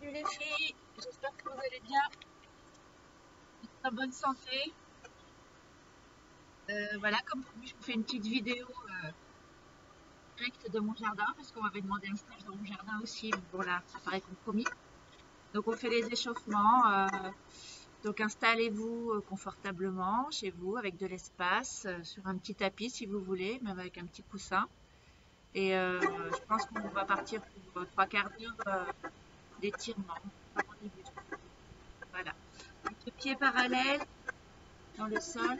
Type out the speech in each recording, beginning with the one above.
Salut les filles, j'espère que vous allez bien, en bonne santé. Voilà, comme promis, je vous fais une petite vidéo directe de mon jardin, parce qu'on m'avait demandé un stage dans mon jardin aussi. Donc bon là, ça paraît compromis. Donc on fait les échauffements. Donc installez-vous confortablement chez vous, avec de l'espace, sur un petit tapis si vous voulez, même avec un petit coussin. Et je pense qu'on va partir pour 3/4 d'heure d'étirement. Vraiment du muscle. Voilà. Donc, les pieds parallèles dans le sol.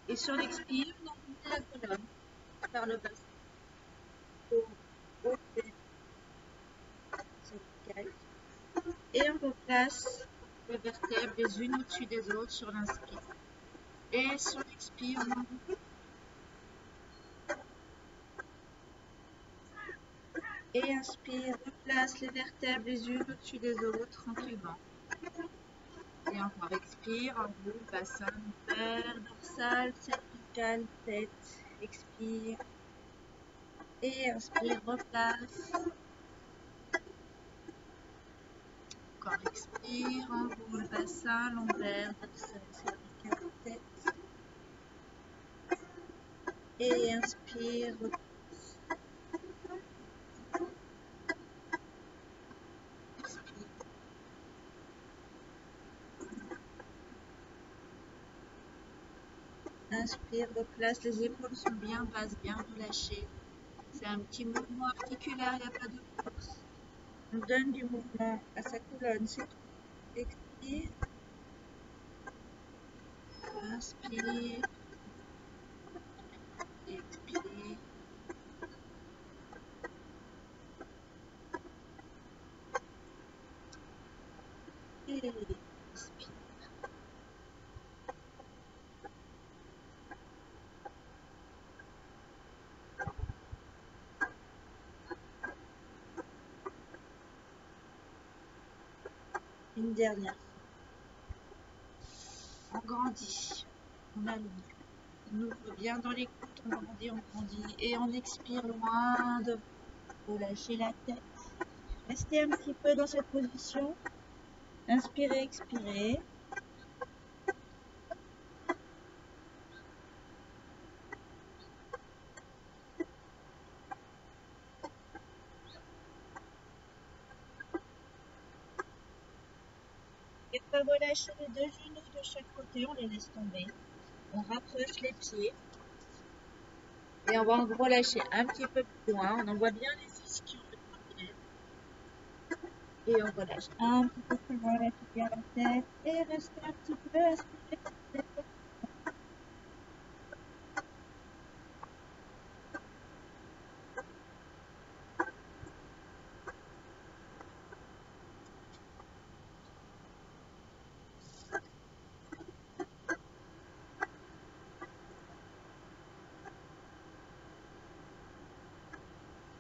Et sur l'expire, on monte la colonne par le bassin. Au cervical. Et on replace les vertèbres les unes au-dessus des autres sur l'inspire. Et sur l'expire, on monte. Et inspire, replace les vertèbres les unes au-dessus des autres tranquillement. Et encore expire, en haut, bassin, ouvert, dorsal, cervical, tête. Expire. Et inspire, replace. Encore expire, enroule bassin, lombaire, dorsal, cervical, tête. Et inspire, expire. Inspire, replace, les épaules sont bien basses, bien relâchées. C'est un petit mouvement articulaire, il n'y a pas de force. On donne du mouvement à sa colonne, c'est tout. Expire. Inspire. Expire. Et expire. Une dernière fois. On grandit. On allonge. On ouvre bien dans les côtes, on grandit. Et on expire loin de relâcher la tête. Restez un petit peu dans cette position. Inspirez, expirez. Et on va relâcher les deux genoux de chaque côté, on les laisse tomber. On rapproche les pieds. Et on va en relâcher un petit peu plus loin. On envoie bien les ischios de pied. Et on relâche un petit peu plus loin, lâchez bien la tête. Et restez un petit peu, inspirez.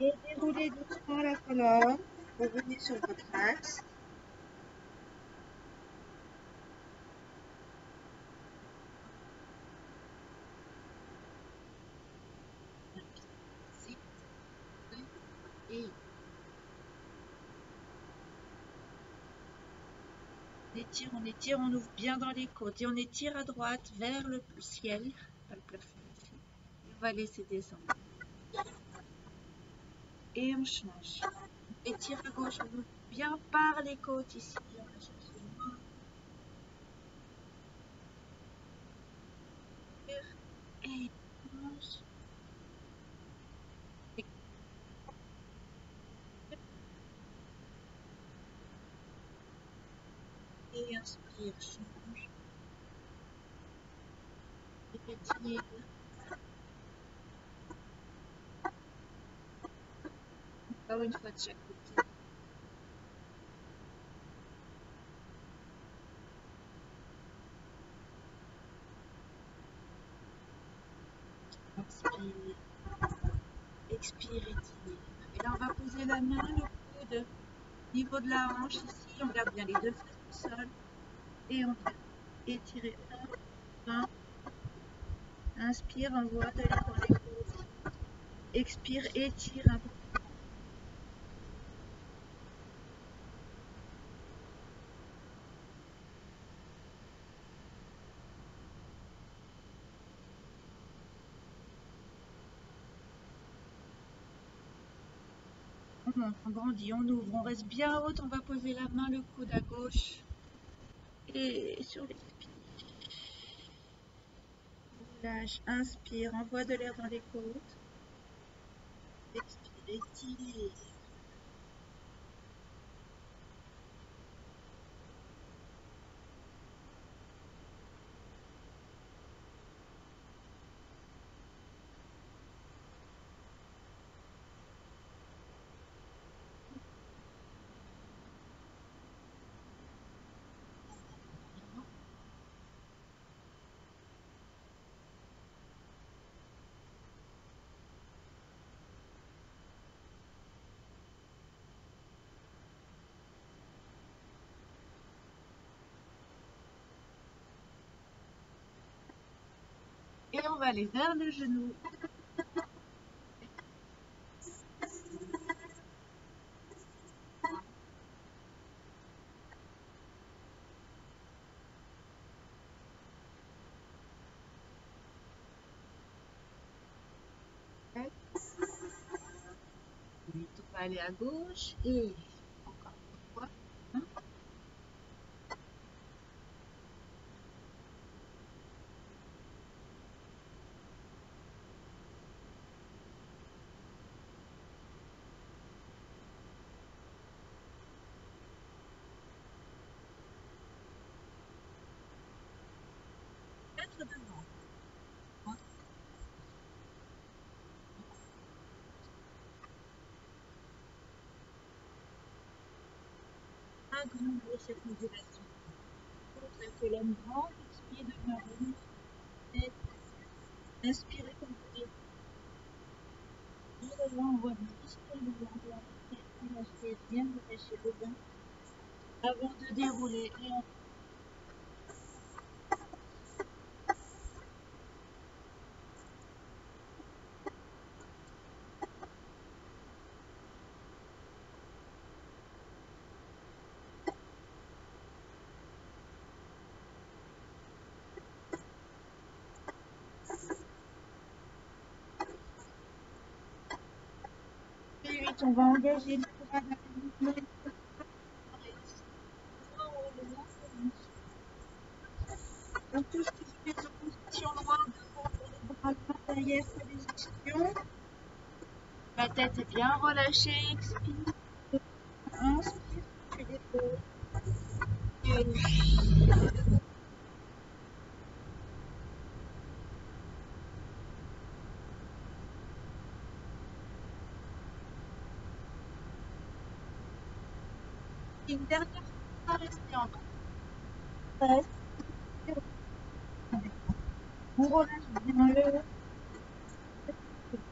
Et déroulez doucement la colonne. Revenez sur votre axe. Et on étire, on ouvre bien dans les côtes. Et on étire à droite vers le ciel, pas le plafond ici. On va laisser descendre. Et on change. On étire à gauche, on ouvre bien par les côtes ici. On va chercher loin. Et change. Et inspire, change. Et étire. Encore une fois de chaque côté. Inspire. Expire, étire. Et là, on va poser la main, le coude, au niveau de la hanche ici. On garde bien les deux fesses au sol. Et on vient étirer. 1, 2. Inspire, envoie de l'air dans les côtes. Expire, étire un peu. On monte, on grandit, on ouvre, on reste bien haute, on va poser la main, le coude à gauche et sur l'expire. Relâche, inspire, envoie de l'air dans les côtes. Expire, étire. Et on va aller vers le genou. On va aller à gauche et encore une fois. Mettre devant. Agrandir cette modulation. La colonne grande, expire devant vous. Et inspirez comme vous dites. Devant, on voit discuter le ventre. Relâchez bien, relâchez le ventre. Avant de dérouler. Et on on va engager le bras dans le mouvement. On touche les pieds en position droite devant les bras derrière position. La tête est bien relâchée. Expire. Inspire. Puis l'épaule. Une dernière fois, restez en place. On relâche bien le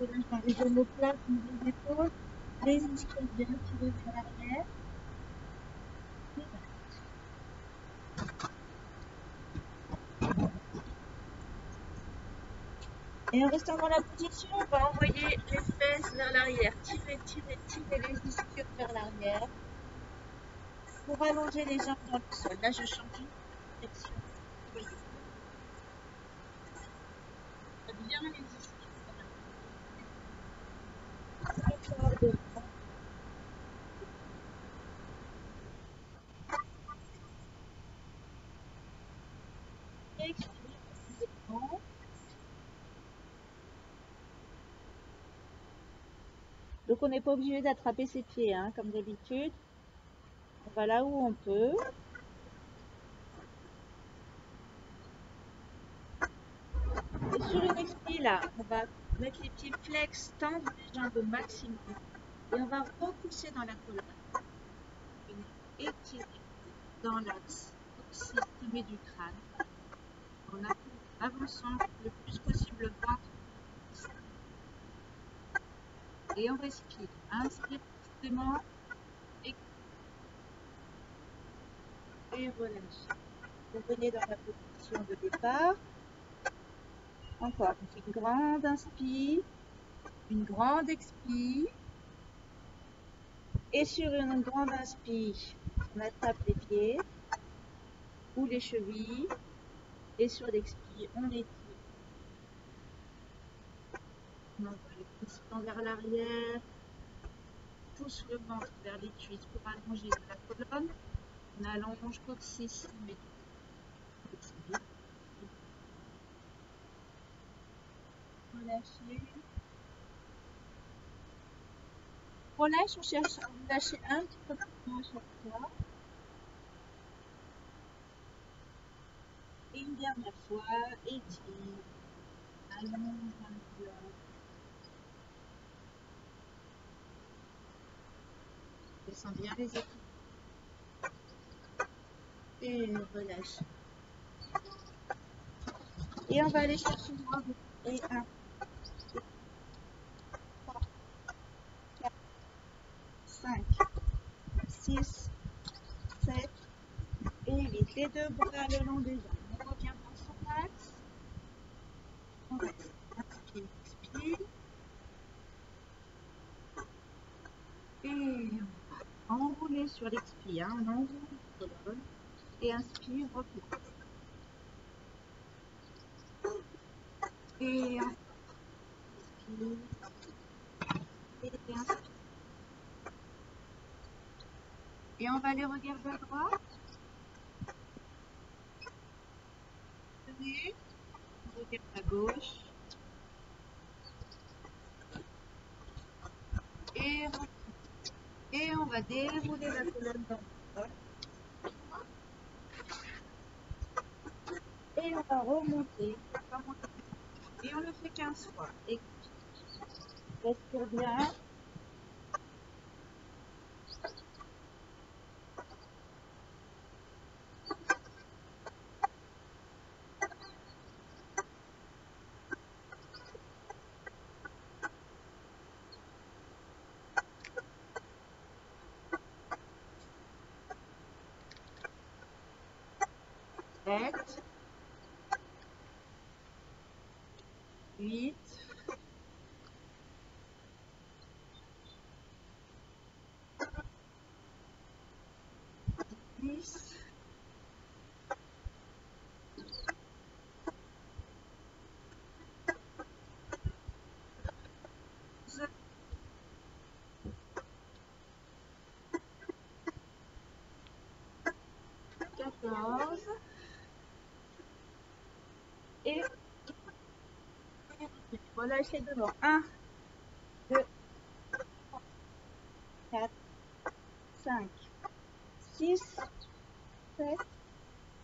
relâche dans les omoplates, les épaules, les ischios bien tirés vers l'arrière. Et en restant dans la position, on va envoyer les fesses vers l'arrière. Tirez, tirez, tirez les ischios vers l'arrière. Pour allonger les jambes dans le sol. Là, je change une direction. Bien les ischios vers l'arrière. Expirez profondément. Donc on n'est pas obligé d'attraper ses pieds, hein, comme d'habitude. On va là où on peut. Et sur une expire, là, on va mettre les pieds flex, tendre les jambes au maximum. Et on va repousser dans la colonne. Et étirer dans l'axe aussi sommet du crâne. En avançant le plus possible le ventre. Et on respire. Inspire profondément. Et relâche. Revenez dans la position de départ. Encore, on fait une grande inspire, une grande expire. Et sur une grande inspire, on attrape les pieds ou les chevilles. Et sur l'expire, on étire. On envoie les poussons vers l'arrière. pousse le ventre vers les cuisses pour allonger la colonne. On allonge coccyx, mais relâchez. Relâche, on cherche à relâcher un petit peu plus loin à chaque fois. Et une dernière fois, étire, allonge la colonne. Descends bien les épaules. Et relâche. Et on va aller chercher moins. Et 1, 2, 3, 4, 5, 6, 7 et 8. Les deux bras le long des jambes. On revient dans son axe. On reste. Inspire, expire. Et on va enrouler sur l'expire. On enroule la colonne. Et inspire, replie. Et inspire. Et inspire. Et on va aller regarder à droite. Tenez. On regarde à gauche. Et on va dérouler la colonne dans le sol. Et on va remonter. Et on le fait 15 fois. Et respire bien. Sept, 8, 10, 14 et relâchez devant. 1, 2, 3, 4, 5, 6, 7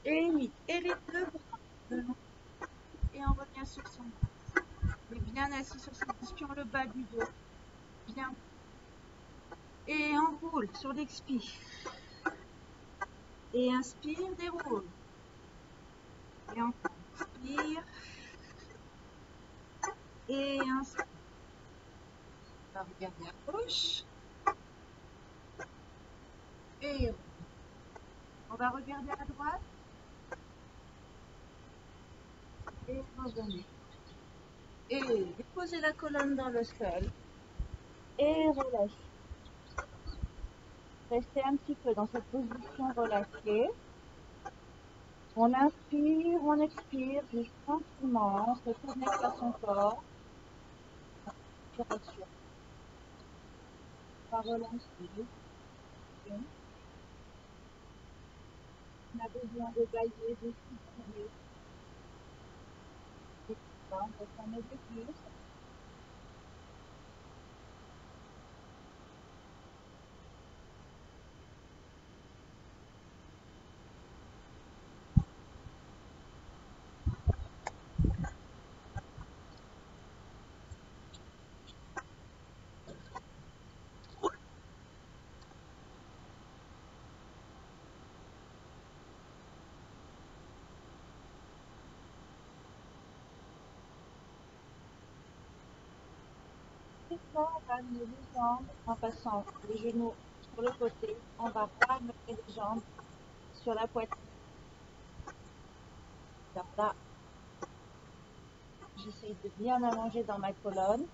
et 8. Et les deux bras devant. Et on revient sur son bras. Mais bien assis sur son piston, le bas du dos. Bien. Et on roule sur l'expire. Et inspire, déroule. Et encore. Inspire. Et inspire. On va regarder à gauche. Et on va regarder à droite. Et revenez. Et déposez la colonne dans le sol. Et relâchez. Restez un petit peu dans cette position relâchée. On inspire, on expire, juste tranquillement, on se connecte à son corps. On va relancer. On a besoin de bailler, de souffler. On va s'en mettre plus. On va amener les jambes en passant les genoux sur le côté. On va ramener les jambes sur la poitrine. Alors là, j'essaye de bien allonger dans ma colonne.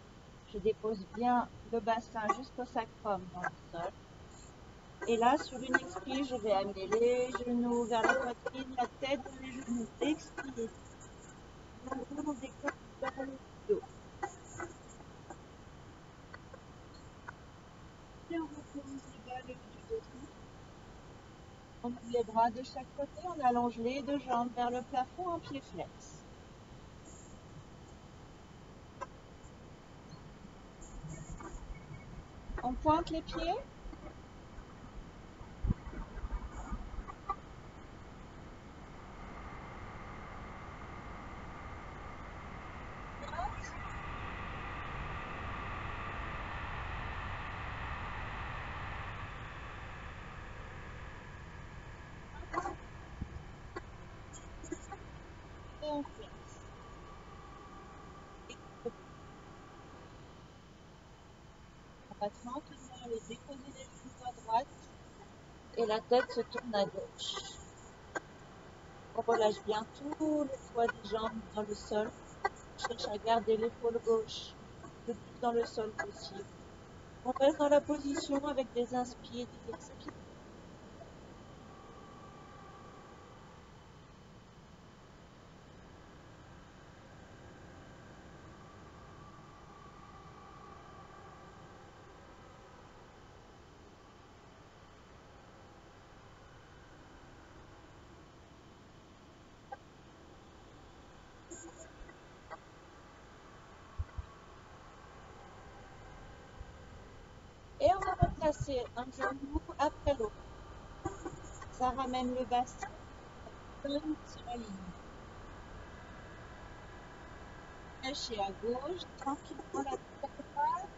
Je dépose bien le bassin jusqu'au sacrum dans le sol. Et là, sur une expire, je vais amener les genoux vers la poitrine, la tête vers les genoux. Expire. On ouvre des côtes vers le dos. Et on On ouvre les bras de chaque côté, on allonge les deux jambes vers le plafond en pied flex. On pointe les pieds. Et on flex. On va tranquillement aller déposer les genoux à droite et la tête se tourne à gauche. On relâche bien tout le poids des jambes dans le sol. On cherche à garder l'épaule gauche le plus dans le sol possible. On reste dans la position avec des inspires et des expires. Et on va replacer un genou après l'autre. Ça ramène le bassin sur la ligne. Lâchez à gauche, tranquillement la tête à droite.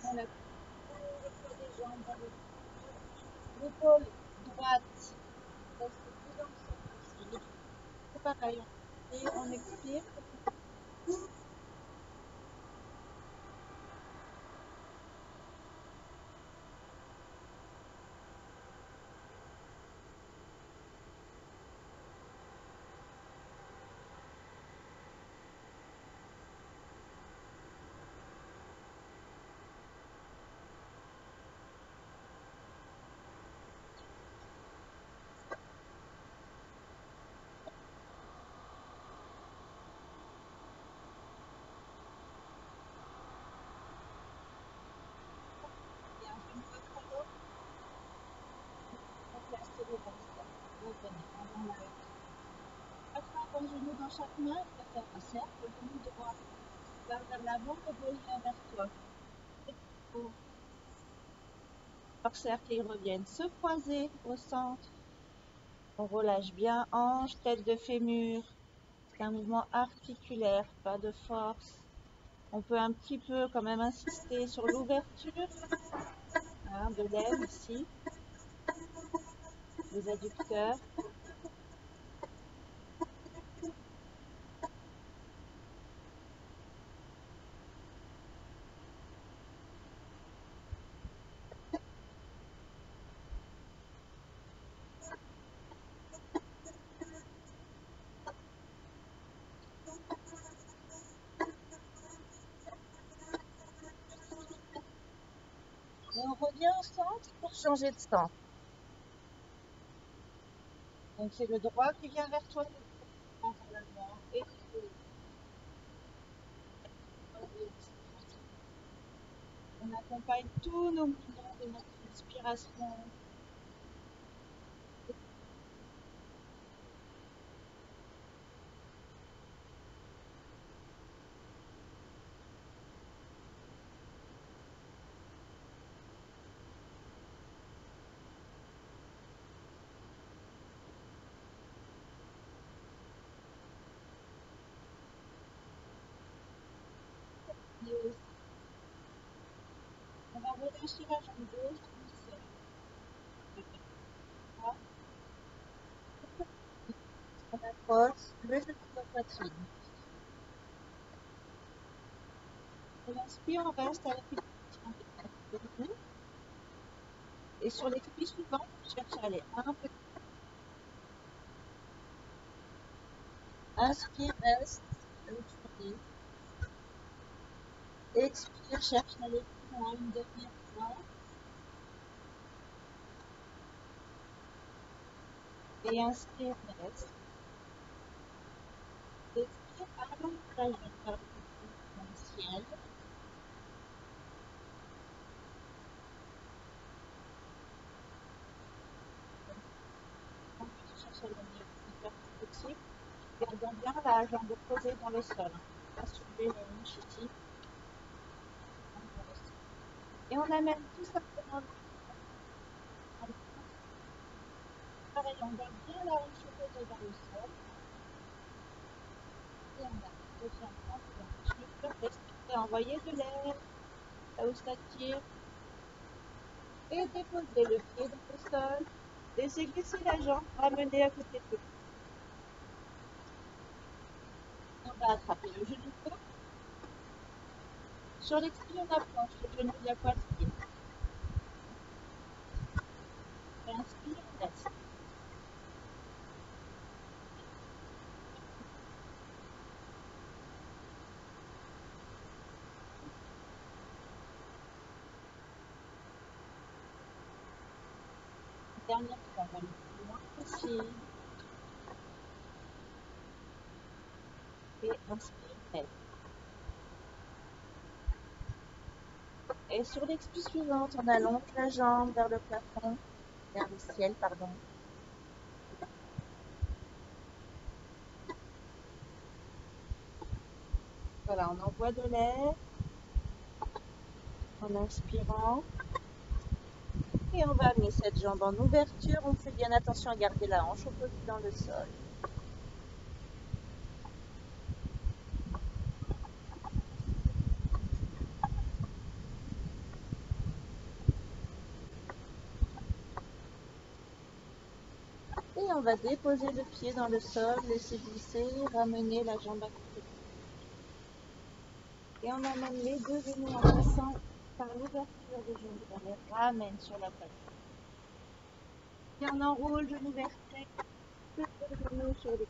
On la le poids des jambes dans le sol. L'épaule droite reste plus dans le sol possible. C'est pareil. Et on expire. Et un genou après l'autre. On place le bassin. Revenez. On enlève. Attrape un genou dans chaque main. On va faire un cercle. Le genou droit va vers l'avant, le gauche vers toi. Leur cercle, ils reviennent se croiser au centre. On relâche bien hanche, tête de fémur. C'est un mouvement articulaire, pas de force. On peut un petit peu quand même insister sur l'ouverture de l'aile ici, les adducteurs. Et on revient au centre pour changer de centre. Donc c'est le droit qui vient vers toi, le gauche vers l'avant et le gauche. On accompagne tous nos mouvements de notre respiration. On va relâcher la jambe gauche doucement. On approche le genou de la poitrine. On inspire, on reste à la position de genou. Et sur l'expire suivante, on cherche à aller un peu. Inspire, reste, retournez. Expire, cherche à aller plus loin une dernière fois. Et inspire, reste. Expire, allonge la jambe vers le ciel. sur le plus fort possible. Gardons bien la jambe posée dans le sol. Pas soulever le chichi. Et on amène tout simplement. Pareil, on garde bien la hanche posée dans le sol. Et on amène aussi en ouverture. Respirez, envoyez de l'air là où ça tire. Et déposez le pied dans le sol. Laissez glisser la jambe, ramenez à côté de vous. On va attraper le genou gauche. Sur l'expire, on approche le genou de la poitrine. Inspire, on laisse. Dernière fois, on va le plus loin possible. Et inspire, et sur l'expire suivante, on allonge la jambe vers le plafond, vers le ciel, pardon. Voilà, on envoie de l'air en inspirant. Et on va amener cette jambe en ouverture. On fait bien attention à garder la hanche opposée dans le sol. Et on va déposer le pied dans le sol, laisser glisser, ramener la jambe à côté. Et on amène les deux genoux en passant par l'ouverture des genoux. On les ramène sur la poitrine. Et on enroule genou verté, le genou sur les pieds.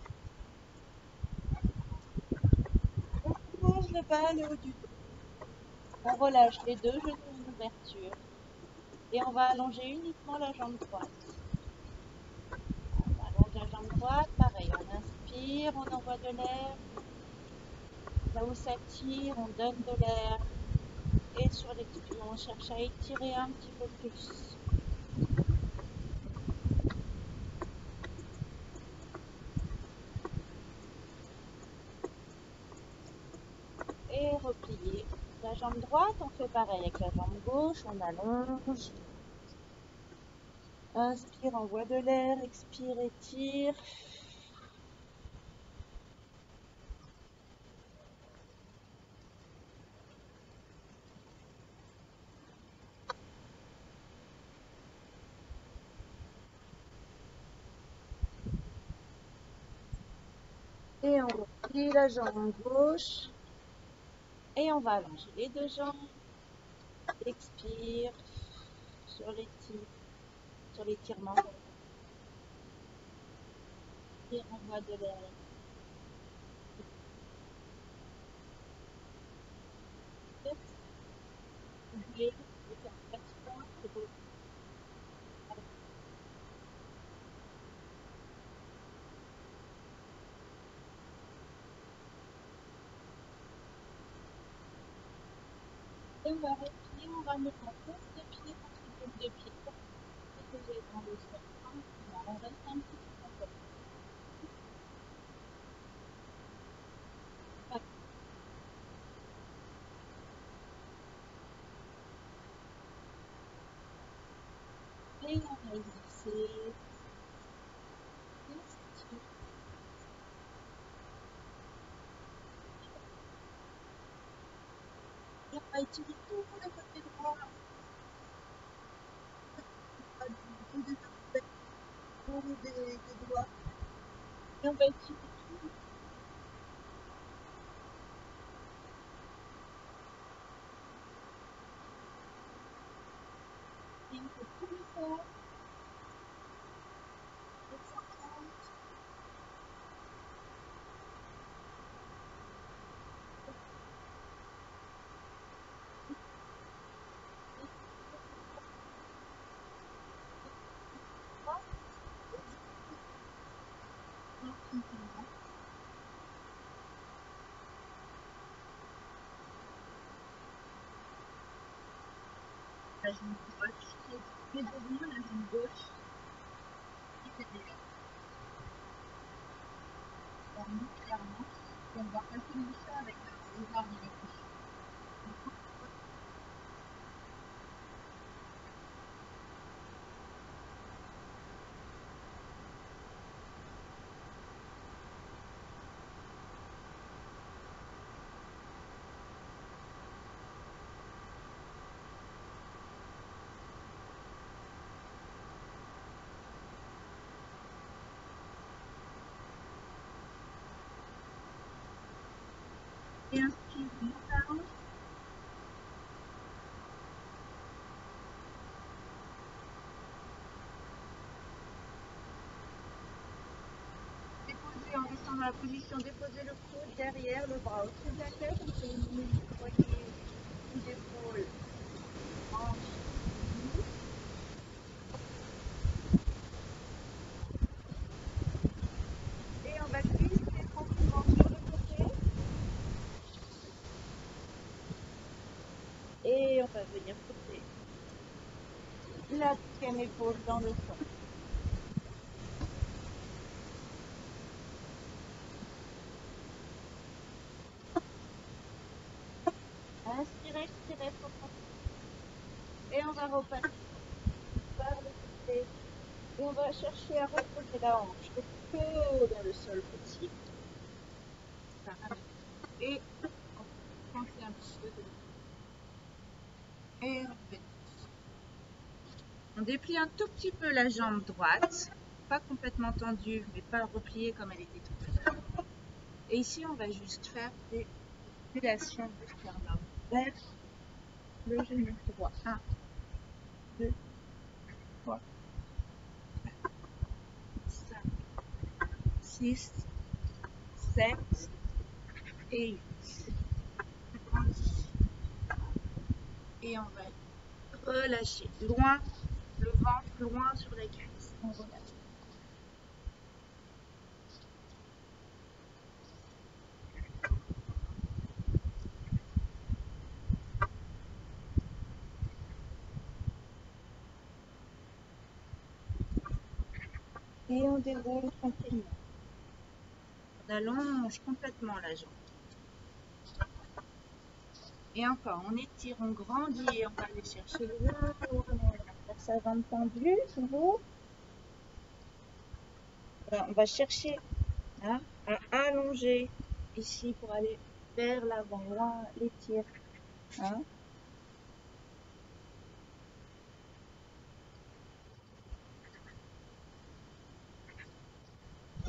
On pose le bas, le haut du dos. On relâche les deux genoux en ouverture. Et on va allonger uniquement la jambe droite. On allonge la jambe droite, pareil, on inspire, on envoie de l'air. Là où ça tire, on donne de l'air. Et sur l'expire, on cherche à étirer un petit peu plus. Et replier. La jambe droite, on fait pareil avec la jambe gauche, on allonge. Inspire, envoie de l'air, expire, étire. Et on replie la jambe gauche. Et on va allonger les deux jambes. Expire sur l'étirement. Et on envoie de l'air. Oubliez de faire 4 points. Et on va replier, on ramène la pointe de pied contre le bout de pied. Déposer dans le sol. On reste un petit peu en fait. Et on va glisser. Et on va étirer tout le côté droit. Des doigts. Et on va étirer tout. Et on fait tout le corps. La jambe droite qui est devant, la jambe gauche qui est derrière. clairement. Et on va continuer ça avec un lézard de réflexion. Et inspire, monte la hanche. Déposer en restant dans la position, déposer le coude derrière le bras au-dessus de la tête, on fait une mini poignée sous l'épaule, hanche, genou. Et on va glisser tranquillement sur le côté. Et on va venir poser la deuxième épaule dans le sol. Inspirez, expirez profondément. Et on va repartir par le côté. Et on va chercher à reposer la hanche le plus haut dans le sol possible. Et on va pencher un petit peu de et on fait. On déplie un tout petit peu la jambe droite, pas complètement tendue, mais pas repliée comme elle était tout à l'heure. Et ici, on va juste faire des circulations du sternum vers le genou droit. 1, 2, 3, 4, 5, 6, 7 et 8. Et on va relâcher loin le ventre, loin sur les cuisses. On relâche. Et on déroule tranquillement. On allonge complètement la jambe. Et encore, on étire, on grandit et on va aller chercher loin, loin, loin. Faire sa jambe tendue, toujours. Voilà, on va chercher hein, à allonger ici pour aller vers l'avant, loin, l'étire. Hein.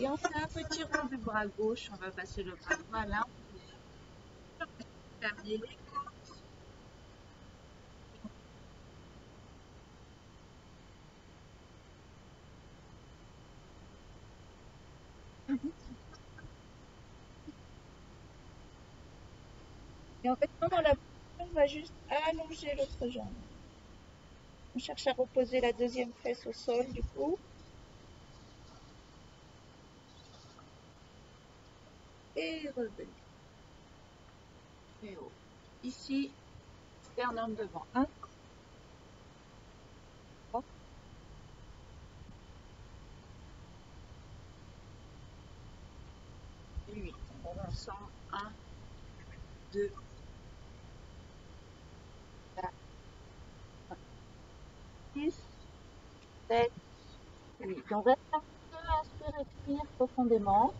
Et on fait un petit rond du bras gauche, on va passer le bras droit là. Fermer les côtes. Et en fait, dans la position, on va juste allonger l'autre jambe. On cherche à reposer la deuxième fesse au sol du coup. Et revenir. Et haut. Ici, sternum devant. 1, 3, 8. On ressent 1, 2, 4, 5, 6, 7, 8. On reste un petit peu, inspire, expire profondément.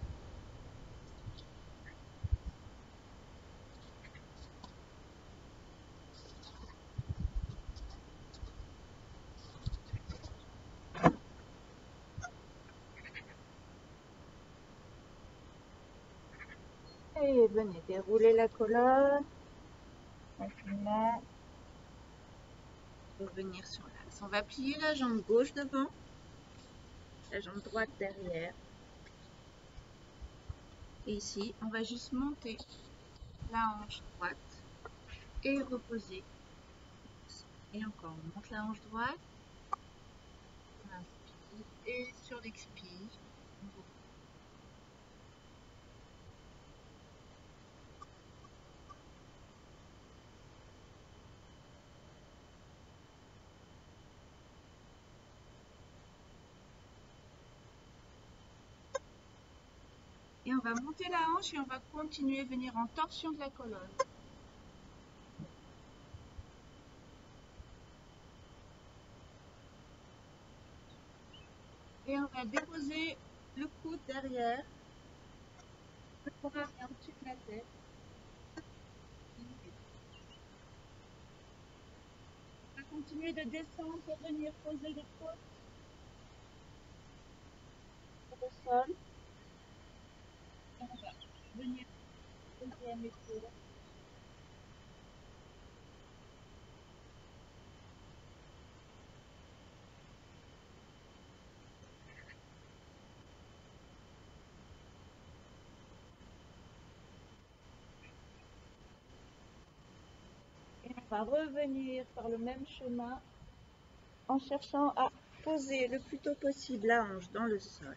Et venez dérouler la colonne. Tranquillement. Revenir sur l'axe. On va plier la jambe gauche devant, la jambe droite derrière. Et ici, on va juste monter la hanche droite et reposer. Et encore, on monte la hanche droite. On inspire. Et sur l'expire, on Et on va monter la hanche et on va continuer à venir en torsion de la colonne. Et on va déposer le coude derrière, le bras est au-dessus de la tête. On va continuer de descendre pour venir poser les côtes sur le sol. Et on va venir poser un épaule. Et on va revenir par le même chemin en cherchant à poser le plus tôt possible la hanche dans le sol.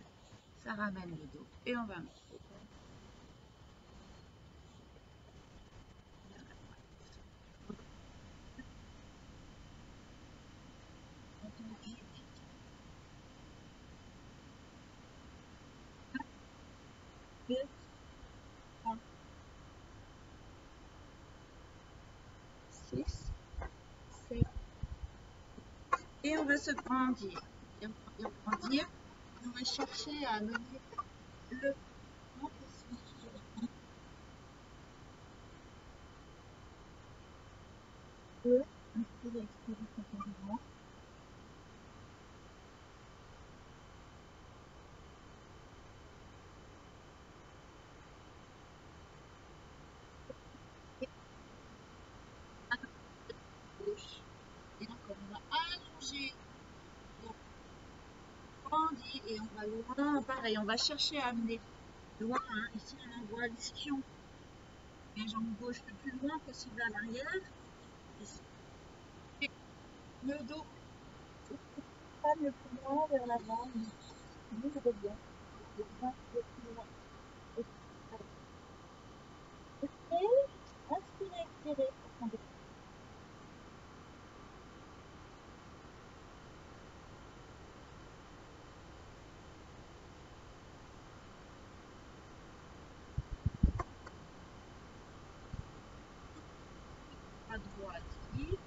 Ça ramène le dos et on va monter. Deux, trois, six, sept. Et on va se grandir. Et on va grandir. On va chercher à mener le plus possible. Deux, inspirez, expirez profondément. Gauche. Et encore, on va allonger, donc grandir et on va loin. Pareil, on va chercher à amener loin. Hein. Ici, on envoie l'ischio. Les jambes gauche le plus loin possible à l'arrière. Et le dos le plus loin vers l'avant. Ouvre bien. Le plus loin. Inspirez, expirez profondément. À droite, ici.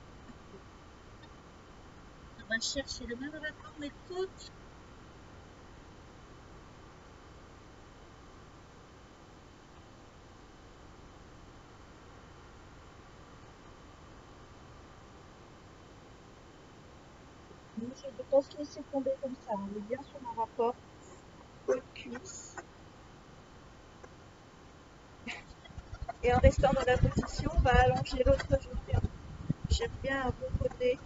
On va chercher le même rapport, mais côte. Je ne peux pas se laisser tomber comme ça. On est bien sur un rapport côte-cuisse. Et en restant dans la position, on va allonger l'autre genou. On cherche bien à reposer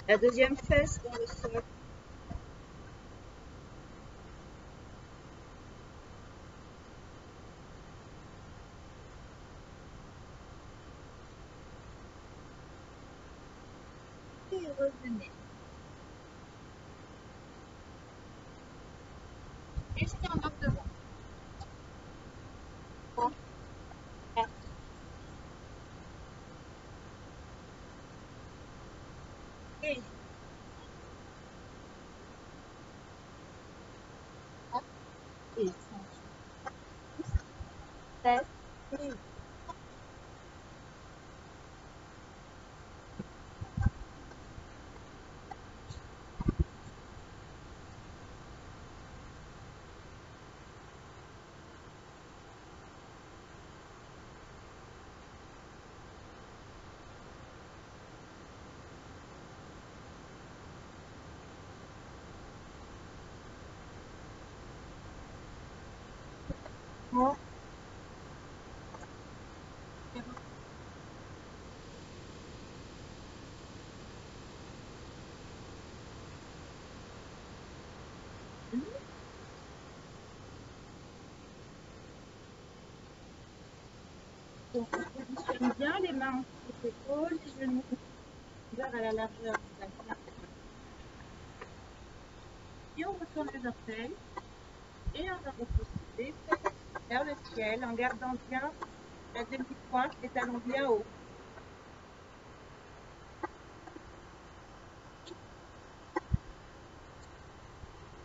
la deuxième fesse dans le sol. Et revenez. Et c'est en ordre devant. 3, 4, et 4, et 5, 6, 7, et 8. Bon. Donc, on positionne bien les mains entre les épaules, les genoux ouverts à la largeur de la main. Et on retourne les orteils. Et on va repousser vers le ciel en gardant bien la demi-pointe, les talons bien hauts.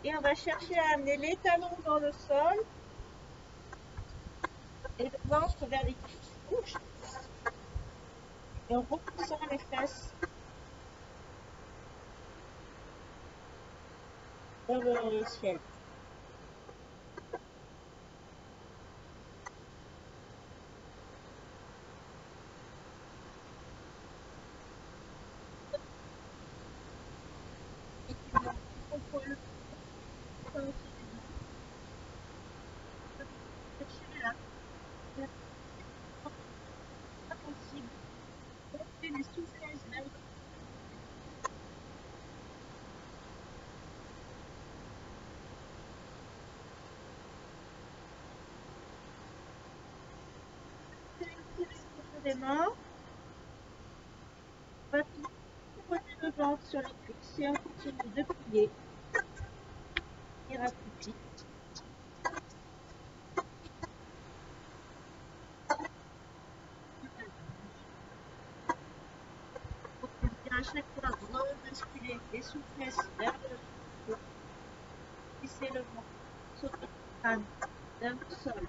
Et on va chercher à amener les talons dans le sol Et le ventre vers les cuisses. Bouge. Et on repoussant les fesses vers le ciel. Contrôle. Là. Pas possible. On fait des soufflets même. Profondément. On va poser le ventre sur les cuisses et on continue de plier. Et raccourci. On vient à chaque fois rebasculer les soufflets vers le haut. Glisser le ventre sur le crâne vers le sol.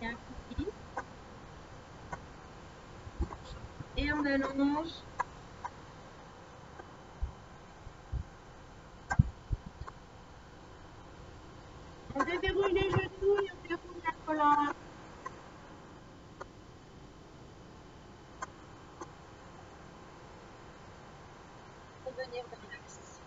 Et un coup et on allonge. On déverrouille les genoux et on déroule la colonne. Pour venir relax.